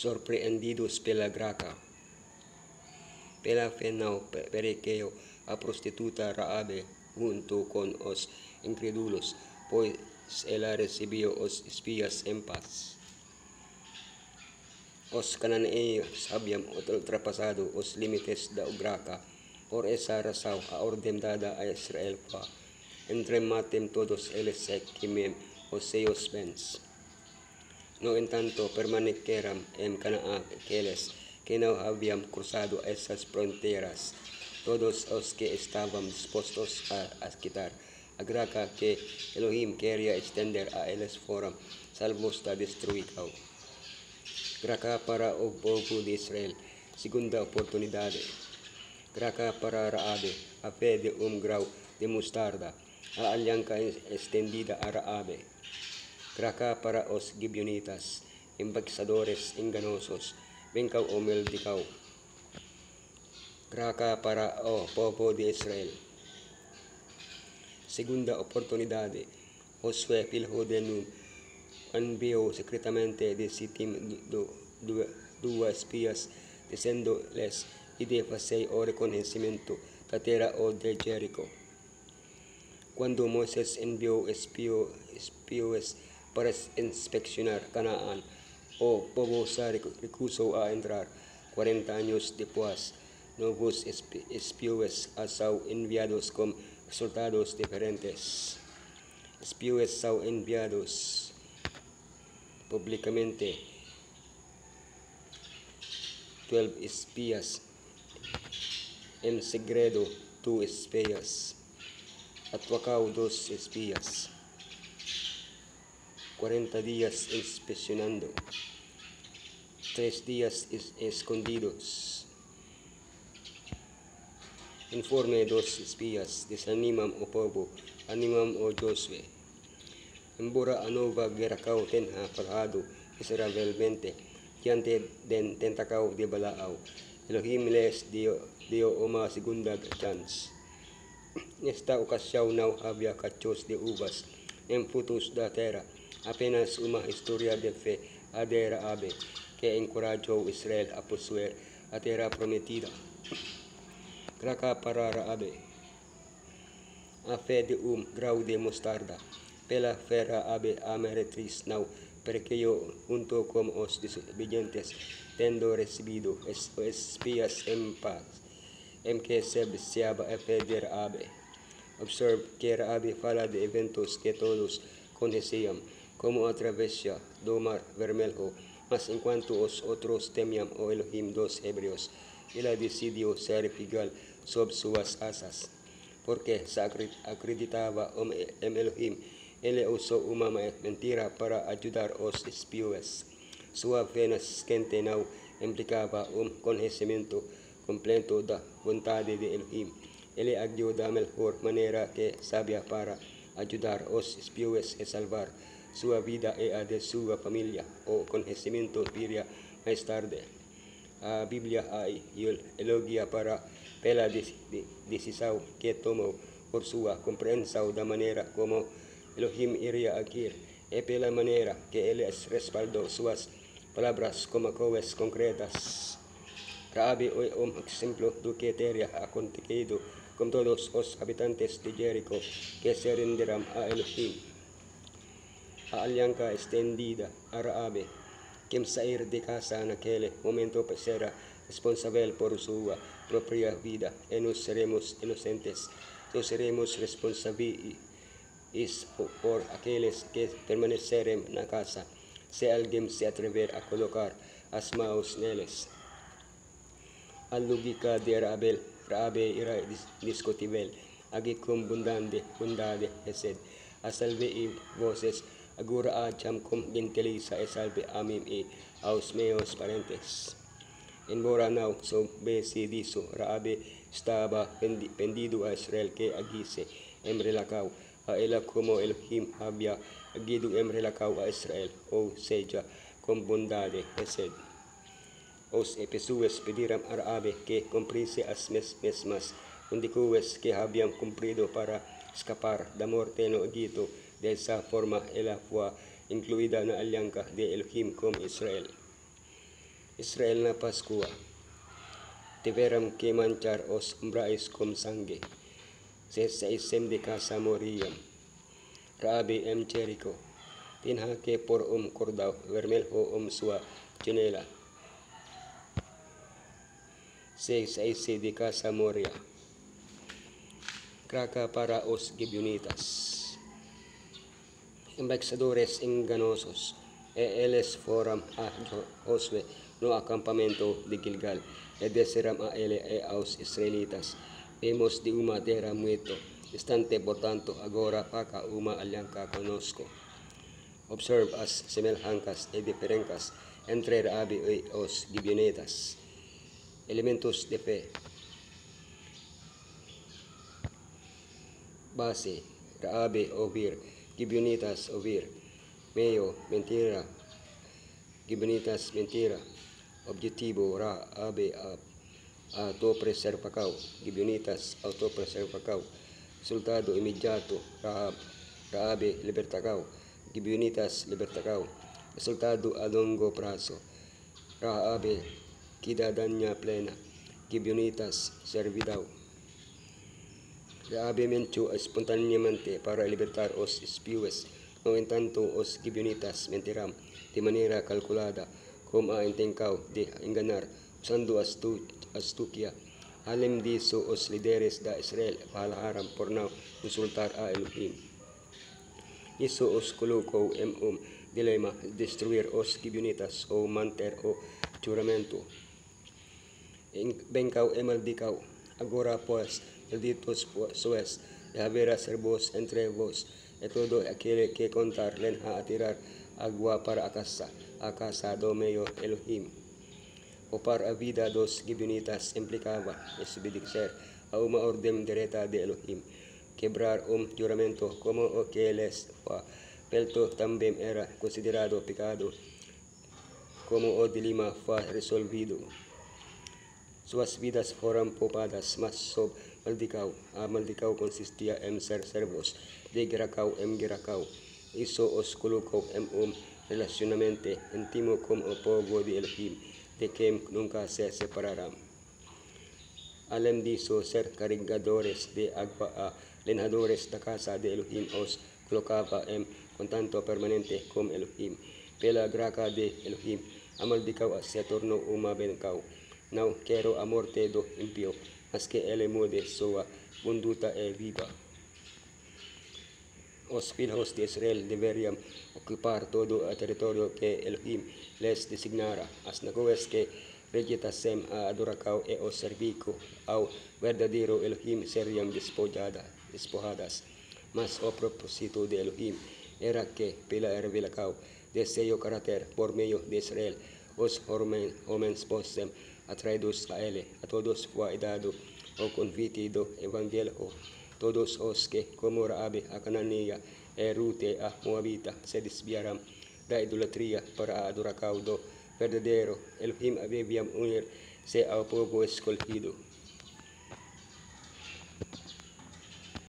sorprehendidos pela graca, pela fe não perequeo a prostituta Raabe junto con os incrédulos, pois ela recibiu os espias em paz. Os cananeos haviam ultrapassado os limites da graca, por essa razão a ordem dada a Israel foi: entrematem todos eles e queimem os seus bens. No entanto, permaneceram em Canaã aqueles que não haviam cruzado essas fronteiras, todos os que estavam dispostos a quitar a graca que Elohim queria estender a eles foram salvos da destruição. Graca para o povo de Israel, segunda oportunidade. Graca para Raabe, a fé de grau de mostarda, a aliança estendida a Raabe. Graca para os Gibeonitas, embaixadores enganosos, bengkaw o meldikaw. Graca para o povo de Israel. Segunda oportunidade. Josué, filho de Nun, enviou secretamente de Sittim duas espias, dizendo-lhes que de fazer o reconhecimento da terra de Jerico. Quando Moisés enviou espiões para inspecionar Canaã, o povo se recusou a entrar. 40 anos depois, novos espiões são enviados com resultados diferentes. Espiões são enviados publicamente. 12 espias. Em segredo, 2 espias. Atuacaw 2 espias. 40 dias inspecionando. 3 dias escondidos. Informe 2 espias. Desanimam o povo. Animam o Josué. Embora a nova guerra tenha falhado miseravelmente diante den tentacao de Balaaw, Elohim les dio uma segunda chance. Nesta ocasião não havia cachos de uvas nem frutos da terra, apenas uma história de fé a de Raabe, que encorajou Israel a possuir a terra prometida. Graca para Raabe. A fé de grau de mostarda. Pela fé Raabe a meretriz não perequeu junto com os desobedientes, tendo recebido espias em paz, em que se baseava a fé de Raabe. Observe que Raabe fala de eventos que todos conheciam, como a travessia do Mar Vermelho, mas enquanto os outros temiam o Elohim dos Hebreus, ela decidiu ser fiel sob suas asas, porque se acreditava em Elohim. Ele usou uma mentira para ajudar os espiões. Sua fé nascente não implicava conhecimento completo da vontade de Elohim. Ele agiu da melhor maneira que sabia para ajudar os espiões a salvar sua vida e a de sua família. O conhecimento viria mais tarde. A Bíblia ay elogia pela decisão que tomou por sua compreensão da maneira como Elohim iria agir e pela maneira que ele respaldou suas palavras como coisas concretas. Raabe é exemplo do que teria acontecido com todos os habitantes de Jerico que se renderam a Elohim. A aliança estendida a Raabe, quem sair de casa naquele momento será responsável por sua própria vida e nós seremos inocentes. Nós seremos responsáveis por aqueles que permanecerem na casa, se alguém se atrever a colocar as mãos neles. A lógica de Raabe era discutível. Agi com bondade, hesed. A salve e voces, agora a jam com gentileza e salve a mim e aos meus parentes. Embora não soubesse disso, Raabe estava pendido a Israel que agisse em relação a ela como Elohim havia agido em relação a Israel, ou seja, com bondade, hesed. Os pessoas pediram a Raabe que cumprisse as mesmas condições que haviam cumprido para escapar da morte no Egito. Dessa forma, ela foi incluída na aliança de Elohim com Israel. Israel na Paskua, tiveram que manchar os umbrais com sangue, se isem de casa moriam, Raabe Jericho, tinha que por cordau vermelho sua janela, se ise de casa moria, Kraka para os Gibeonitas, embexadores enganosos, eles foram a Josue no acampamento de Gilgal, e desceram a ele e aos israelitas, vemos de uma terra muito distante, portanto agora paca uma alianca conosco. Observe as semelhancas e diferencias entre Raabe e os Gibeonitas. Elementos de fe. Base, Raabe ovir, Gibeonitas ovir. Medio, mentira, Gibeonitas mentira. Objetivo, Raabe autopreservação, Gibeonitas autopreservação. Resultado imediato, Raabe libertação, Gibeonitas libertação. Resultado a longo prazo, Raabe cidadania plena, Gibeonitas servidão. Raabe mentiu espontaneamente para libertar os espiões. No entanto, os Gibeonitas mentiram de maneira calculada, como a intentão de enganar, usando astucia. Além disso, os líderes da Israel palaharam por não consultar a Elohim. Isso os colocou em dilema: destruir os Gibeonitas ou manter o juramento. Bencaw e maldicaw. Agora pues, malditos sois, y haberá servos entre vos, y todo aquel que contar len a tirar agua para a casa do meio Elohim. O para a vida dos Gibeonitas implicava desobedecer a uma ordem direta de Elohim, quebrar juramento como o que les fue pelto também era considerado pecado, como o dilema fue resolvido. Suas vidas foram poupadas, mas sob maldicaw. A maldicaw consistia em ser servos de Geracaw em Geracaw. Isso os colocou em relacionamento íntimo com o povo de Elohim, de quem nunca se separarão. Além disso, ser carregadores de água a lenhadores da casa de Elohim os colocava em contato permanente com Elohim. Pela graça de Elohim, a maldicaw se tornou uma bendição. Não quero a morte do impio, mas que ele mude sua conduta e viva. Os filhos de Israel deveriam ocupar todo o território que Elohim les designara. As nações que rejeitassem a adoração e o serviço ao verdadeiro Elohim seriam despojadas. Mas o propósito de Elohim era que, pela revelação de seu caráter por meio de Israel, os homens fossem atraídos a ele. A todos foi dado o convite do Evangelho. Todos os que, como Raabe a Cananea e Rute a Moabita, se desviaram da idolatria para a adoração do verdadeiro Elohim, haviam unir-se ao povo escolhido.